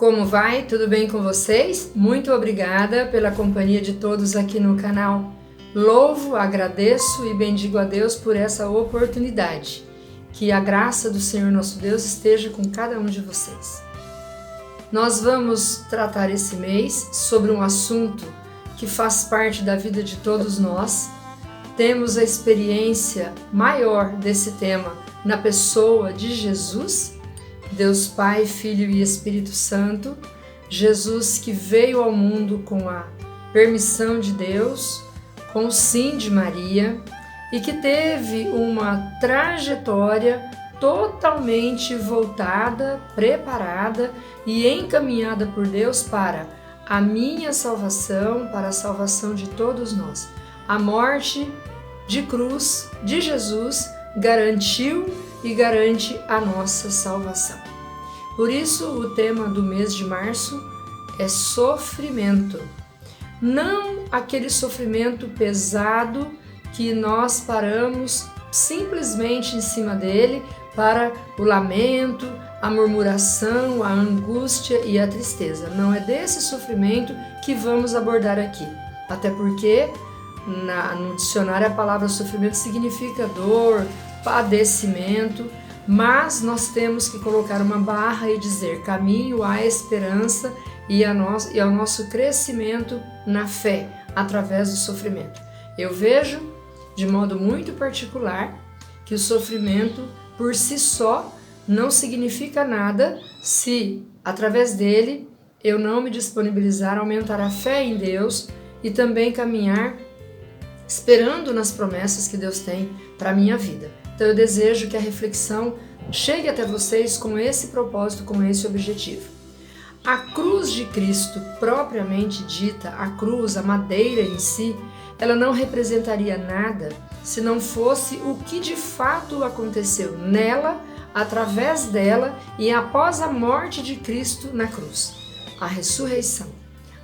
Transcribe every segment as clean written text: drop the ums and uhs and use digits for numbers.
Como vai? Tudo bem com vocês? Muito obrigada pela companhia de todos aqui no canal. Louvo, agradeço e bendigo a Deus por essa oportunidade. Que a graça do Senhor nosso Deus esteja com cada um de vocês. Nós vamos tratar esse mês sobre um assunto que faz parte da vida de todos nós. Temos a experiência maior desse tema na pessoa de Jesus, Deus Pai, Filho e Espírito Santo, Jesus que veio ao mundo com a permissão de Deus, com o sim de Maria e que teve uma trajetória totalmente voltada, preparada e encaminhada por Deus para a minha salvação, para a salvação de todos nós. A morte de cruz de Jesus garantiu e garante a nossa salvação. Por isso, o tema do mês de março é sofrimento. Não aquele sofrimento pesado que nós paramos simplesmente em cima dele para o lamento, a murmuração, a angústia e a tristeza. Não é desse sofrimento que vamos abordar aqui. Até porque no dicionário a palavra sofrimento significa dor, padecimento, mas nós temos que colocar uma barra e dizer caminho à esperança e ao nosso crescimento na fé através do sofrimento. Eu vejo de modo muito particular que o sofrimento por si só não significa nada se através dele eu não me disponibilizar a aumentar a fé em Deus e também caminhar esperando nas promessas que Deus tem para a minha vida. Então eu desejo que a reflexão chegue até vocês com esse propósito, com esse objetivo. A cruz de Cristo, propriamente dita, a cruz, a madeira em si, ela não representaria nada se não fosse o que de fato aconteceu nela, através dela e após a morte de Cristo na cruz. A ressurreição.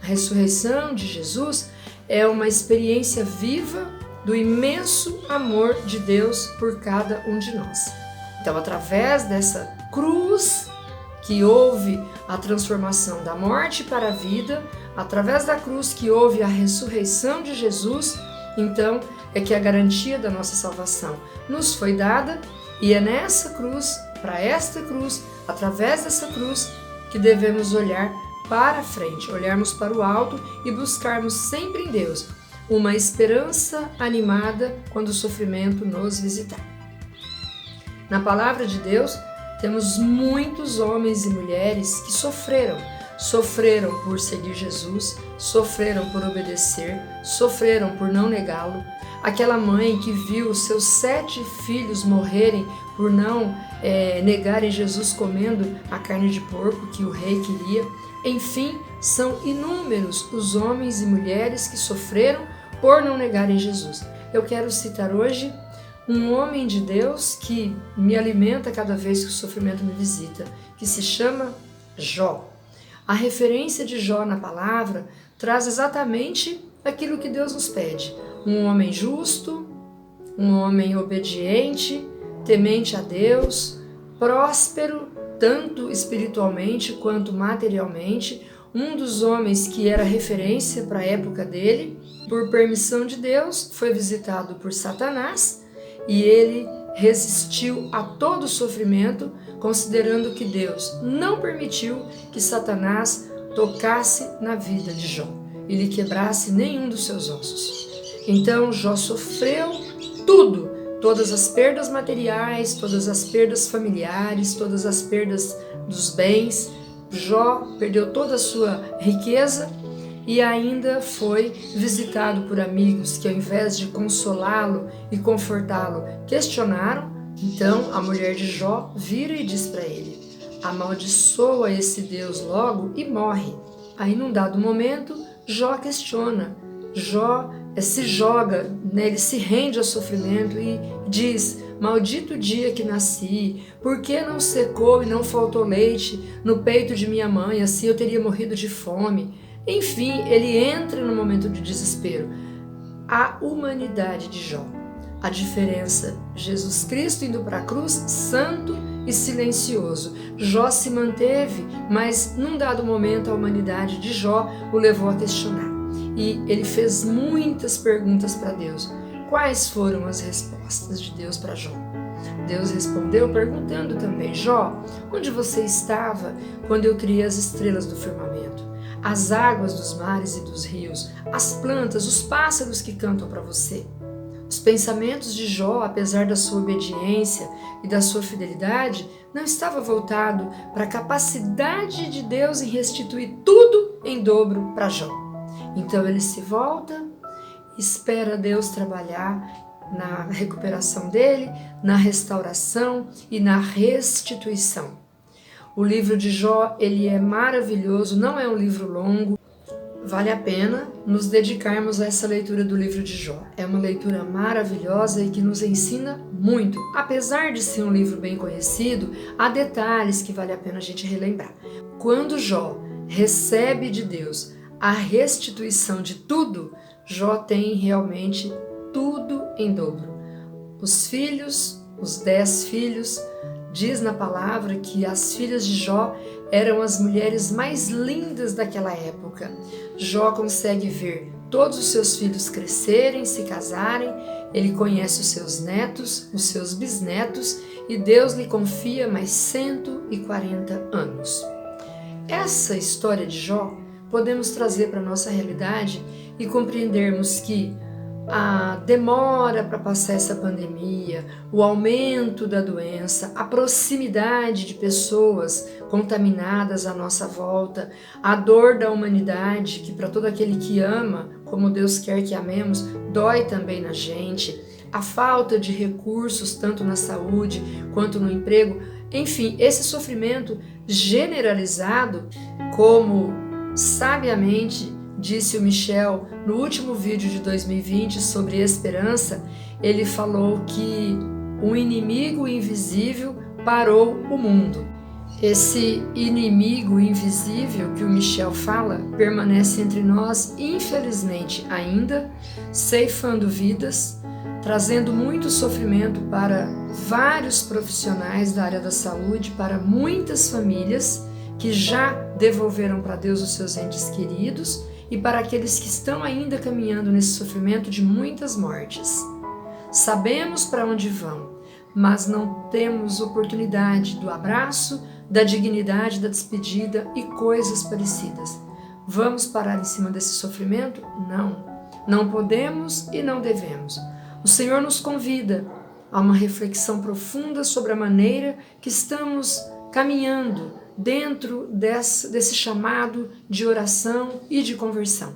A ressurreição de Jesus é uma experiência viva do imenso amor de Deus por cada um de nós. Então, através dessa cruz que houve a transformação da morte para a vida, através da cruz que houve a ressurreição de Jesus, então é que a garantia da nossa salvação nos foi dada e é nessa cruz, para esta cruz, através dessa cruz, que devemos olhar para frente, olharmos para o alto e buscarmos sempre em Deus uma esperança animada quando o sofrimento nos visitar. Na palavra de Deus, temos muitos homens e mulheres que sofreram por seguir Jesus, sofreram por obedecer, sofreram por não negá-lo. Aquela mãe que viu seus 7 filhos morrerem por não negarem Jesus comendo a carne de porco que o rei queria. Enfim, são inúmeros os homens e mulheres que sofreram por não negarem Jesus. Eu quero citar hoje um homem de Deus que me alimenta cada vez que o sofrimento me visita, que se chama Jó. A referência de Jó na palavra traz exatamente aquilo que Deus nos pede. Um homem justo, um homem obediente, temente a Deus, próspero, tanto espiritualmente quanto materialmente, um dos homens que era referência para a época dele. Por permissão de Deus, foi visitado por Satanás e ele resistiu a todo o sofrimento, considerando que Deus não permitiu que Satanás tocasse na vida de Jó e lhe quebrasse nenhum dos seus ossos. Então Jó sofreu tudo, todas as perdas materiais, todas as perdas familiares, todas as perdas dos bens. Jó perdeu toda a sua riqueza e ainda foi visitado por amigos que, ao invés de consolá-lo e confortá-lo, questionaram. Então a mulher de Jó vira e diz para ele: amaldiçoa esse Deus logo e morre. Aí, num dado momento, Jó questiona. Jó se joga, ele se rende ao sofrimento e diz: maldito dia que nasci, por que não secou e não faltou leite no peito de minha mãe, assim eu teria morrido de fome. Enfim, ele entra no momento de desespero. A humanidade de Jó, a diferença, Jesus Cristo indo para a cruz, santo e silencioso. Jó se manteve, mas num dado momento a humanidade de Jó o levou a questionar. E ele fez muitas perguntas para Deus. Quais foram as respostas de Deus para Jó? Deus respondeu perguntando também: Jó, onde você estava quando eu criei as estrelas do firmamento, as águas dos mares e dos rios, as plantas, os pássaros que cantam para você? Os pensamentos de Jó, apesar da sua obediência e da sua fidelidade, não estava voltado para a capacidade de Deus em restituir tudo em dobro para Jó. Então ele se volta, espera Deus trabalhar na recuperação dele, na restauração e na restituição. O livro de Jó, ele é maravilhoso, não é um livro longo. Vale a pena nos dedicarmos a essa leitura do livro de Jó. É uma leitura maravilhosa e que nos ensina muito. Apesar de ser um livro bem conhecido, há detalhes que vale a pena a gente relembrar. Quando Jó recebe de Deus a restituição de tudo, Jó tem realmente tudo em dobro. Os filhos, os 10 filhos, diz na palavra que as filhas de Jó eram as mulheres mais lindas daquela época. Jó consegue ver todos os seus filhos crescerem, se casarem, ele conhece os seus netos, os seus bisnetos e Deus lhe confia mais 140 anos. Essa história de Jó podemos trazer para a nossa realidade e compreendermos que a demora para passar essa pandemia, o aumento da doença, a proximidade de pessoas contaminadas à nossa volta, a dor da humanidade, que para todo aquele que ama, como Deus quer que amemos, dói também na gente, a falta de recursos tanto na saúde quanto no emprego, enfim, esse sofrimento generalizado, como sabiamente disse o Michel no último vídeo de 2020 sobre esperança, ele falou que um inimigo invisível parou o mundo. Esse inimigo invisível que o Michel fala permanece entre nós, infelizmente ainda, ceifando vidas, trazendo muito sofrimento para vários profissionais da área da saúde, para muitas famílias que já devolveram para Deus os seus entes queridos e para aqueles que estão ainda caminhando nesse sofrimento de muitas mortes. Sabemos para onde vão, mas não temos oportunidade do abraço, da dignidade, da despedida e coisas parecidas. Vamos parar em cima desse sofrimento? Não. Não podemos e não devemos. O Senhor nos convida a uma reflexão profunda sobre a maneira que estamos caminhando dentro desse chamado de oração e de conversão.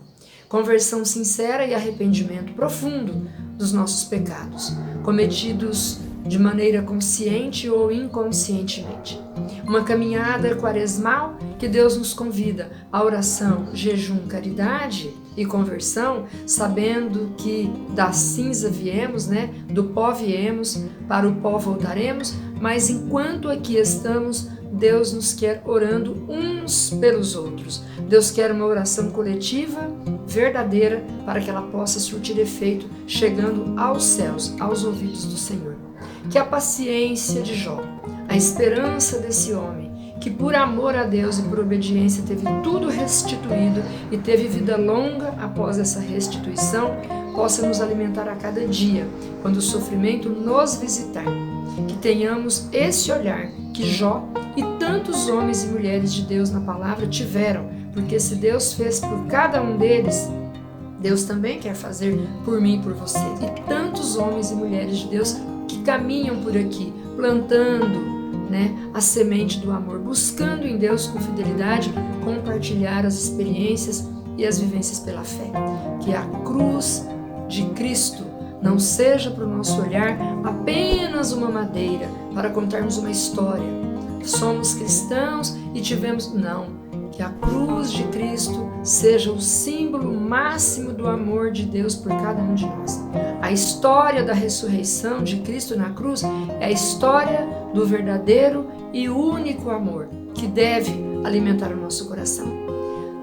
Conversão sincera e arrependimento profundo dos nossos pecados, cometidos de maneira consciente ou inconscientemente. Uma caminhada quaresmal que Deus nos convida à oração, jejum, caridade e conversão, sabendo que da cinza viemos, do pó viemos, para o pó voltaremos, mas enquanto aqui estamos, Deus nos quer orando uns pelos outros. Deus quer uma oração coletiva, verdadeira, para que ela possa surtir efeito, chegando aos céus, aos ouvidos do Senhor. Que a paciência de Jó, a esperança desse homem, que por amor a Deus e por obediência teve tudo restituído e teve vida longa após essa restituição, possa nos alimentar a cada dia, quando o sofrimento nos visitar. Que tenhamos esse olhar que Jó e tantos homens e mulheres de Deus na palavra tiveram, porque se Deus fez por cada um deles, Deus também quer fazer por mim e por você. E tantos homens e mulheres de Deus que caminham por aqui, plantando a semente do amor, buscando em Deus com fidelidade compartilhar as experiências e as vivências pela fé. Que a cruz de Cristo não seja para o nosso olhar apenas uma madeira para contarmos uma história. Somos cristãos e tivemos... Não. Que a cruz de Cristo seja o símbolo máximo do amor de Deus por cada um de nós. A história da ressurreição de Cristo na cruz é a história do verdadeiro e único amor que deve alimentar o nosso coração.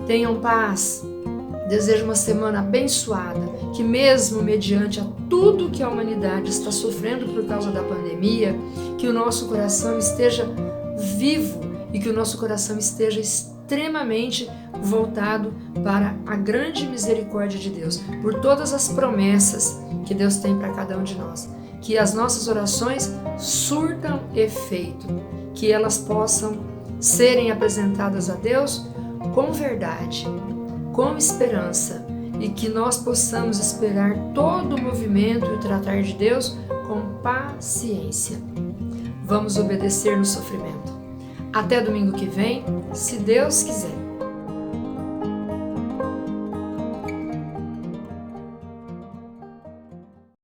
Tenham paz. Desejo uma semana abençoada, que mesmo mediante a tudo que a humanidade está sofrendo por causa da pandemia, que o nosso coração esteja vivo e que o nosso coração esteja extremamente voltado para a grande misericórdia de Deus, por todas as promessas que Deus tem para cada um de nós. Que as nossas orações surtam efeito, que elas possam serem apresentadas a Deus com verdade, com esperança, e que nós possamos esperar todo o movimento e o tratar de Deus com paciência. Vamos obedecer no sofrimento. Até domingo que vem, se Deus quiser.